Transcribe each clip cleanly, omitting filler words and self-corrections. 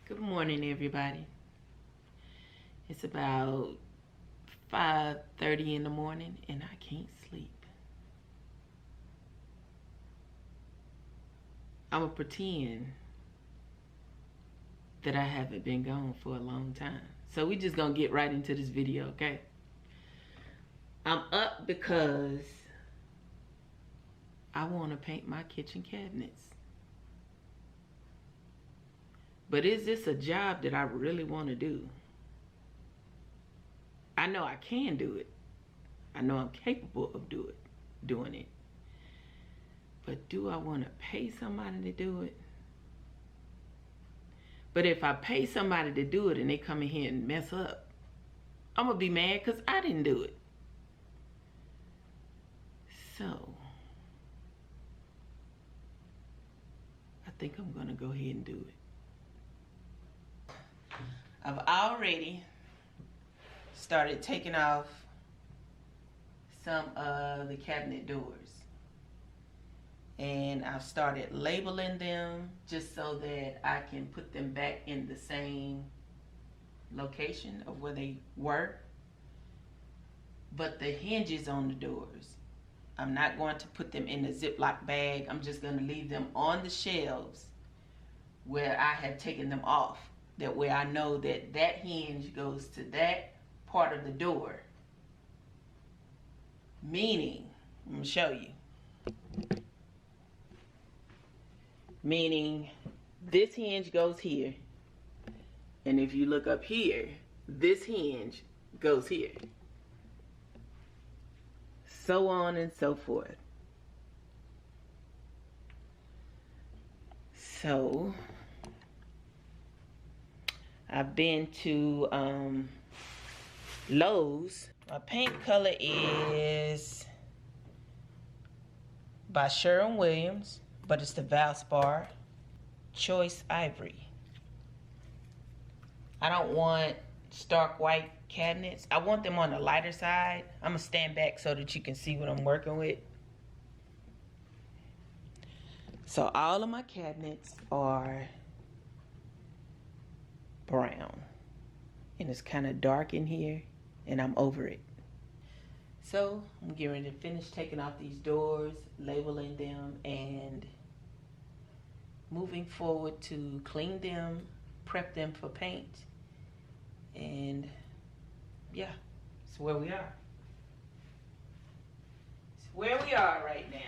Good morning, everybody. It's about 5:30 in the morning and I can't sleep. I'm gonna pretend that I haven't been gone for a long time. So we just gonna get right into this video, okay? I'm up because I wanna paint my kitchen cabinets. But is this a job that I really wanna do? I know I can do it. I know I'm capable of doing it. But do I want to pay somebody to do it? But if I pay somebody to do it and they come in here and mess up, I'm going to be mad because I didn't do it. So, I think I'm going to go ahead and do it. I've already started taking off some of the cabinet doors. And I've started labeling them just so that I can put them back in the same location of where they were. But the hinges on the doors, I'm not going to put them in the Ziploc bag. I'm just going to leave them on the shelves where I have taken them off. That way I know that that hinge goes to that part of the door. Meaning, I'm going to show you. Meaning this hinge goes here, and if you look up here, this hinge goes here, so on and so forth. So I've been to Lowe's. My paint color is by Sherwin-Williams, but it's the Valspar Choice Ivory. I don't want stark white cabinets. I want them on the lighter side. I'm gonna stand back so that you can see what I'm working with. So all of my cabinets are brown. And it's kind of dark in here, and I'm over it. So I'm getting ready to finish taking off these doors, labeling them, and moving forward to clean them, prep them for paint. And yeah, it's where we are. It's where we are right now.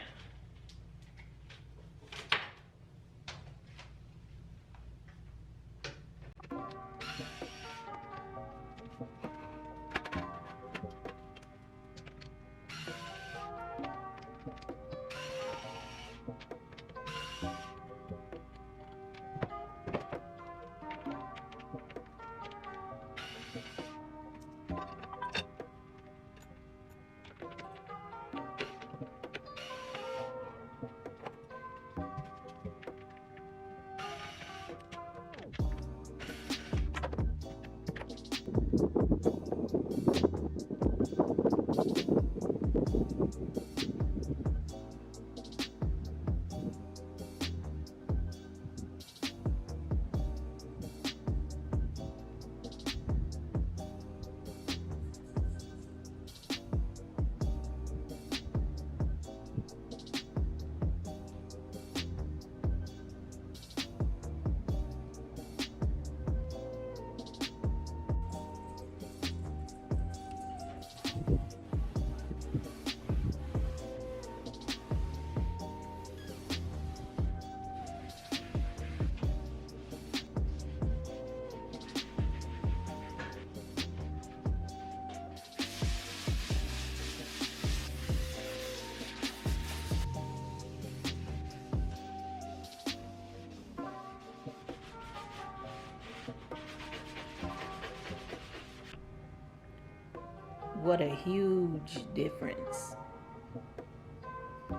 What a huge difference.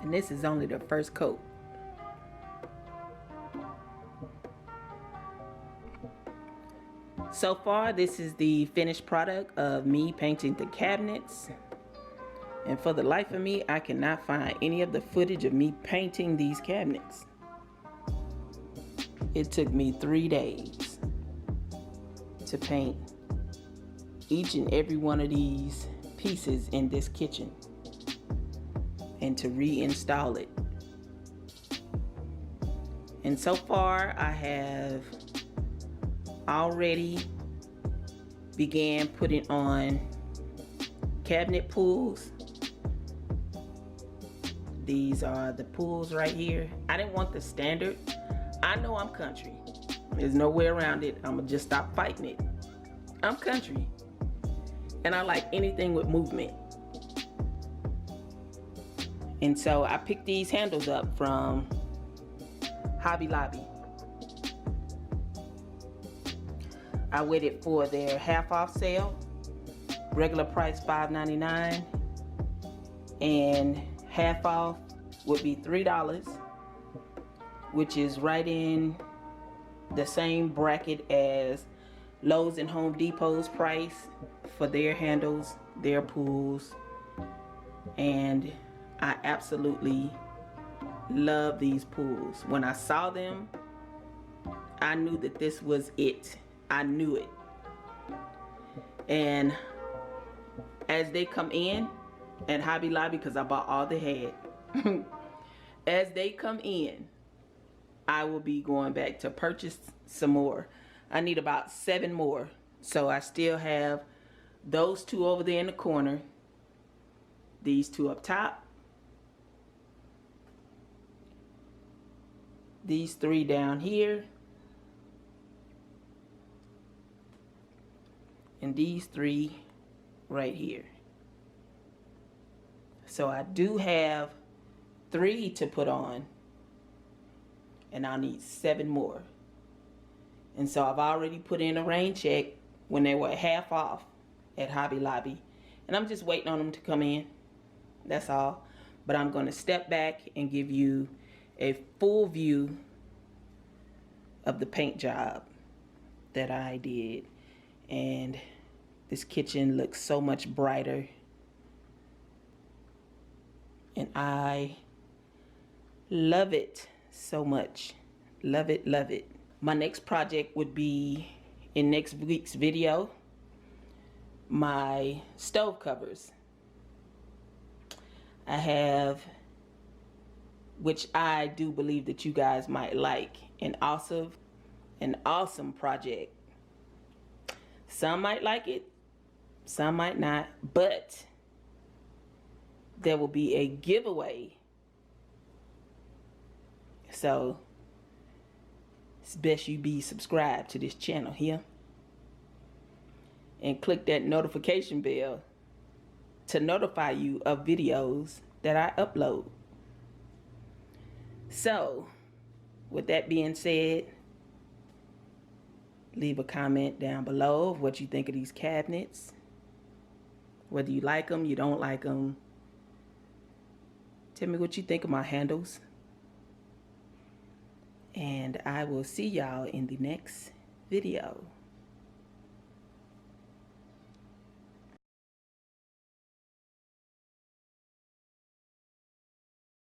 And this is only the first coat. So far, this is the finished product of me painting the cabinets. And for the life of me, I cannot find any of the footage of me painting these cabinets. It took me 3 days. to paint each and every one of these pieces in this kitchen and to reinstall it. And so far I have already began putting on cabinet pulls. These are the pulls right here. I didn't want the standard. I know I'm country. There's no way around it. I'm gonna just stop fighting it. I'm country. And I like anything with movement. And so I picked these handles up from Hobby Lobby. I waited for their half off sale. Regular price $5.99 and half off would be $3, which is right in the same bracket as Lowe's and Home Depot's price for their handles, their pools. And I absolutely love these pools. When I saw them, I knew that this was it. I knew it. And as they come in at Hobby Lobby, because I bought all they had, as they come in, I will be going back to purchase some more. I need about 7 more. So I still have those 2 over there in the corner, these 2 up top, these 3 down here, and these 3 right here. So I do have 3 to put on, and I'll need 7 more. And so I've already put in a rain check when they were half off at Hobby Lobby, and I'm just waiting on them to come in. That's all. But I'm going to step back and give you a full view of the paint job that I did. And this kitchen looks so much brighter, and I love it so much. Love it, love it. My next project would be in next week's video, my stove covers. I have, which I do believe that you guys might like, an awesome project. Some might like it, some might not, but there will be a giveaway. So it's best you be subscribed to this channel here and click that notification bell to notify you of videos that I upload. So with that being said, leave a comment down below of what you think of these cabinets, whether you like them, you don't like them. Tell me what you think of my handles. And I will see y'all in the next video.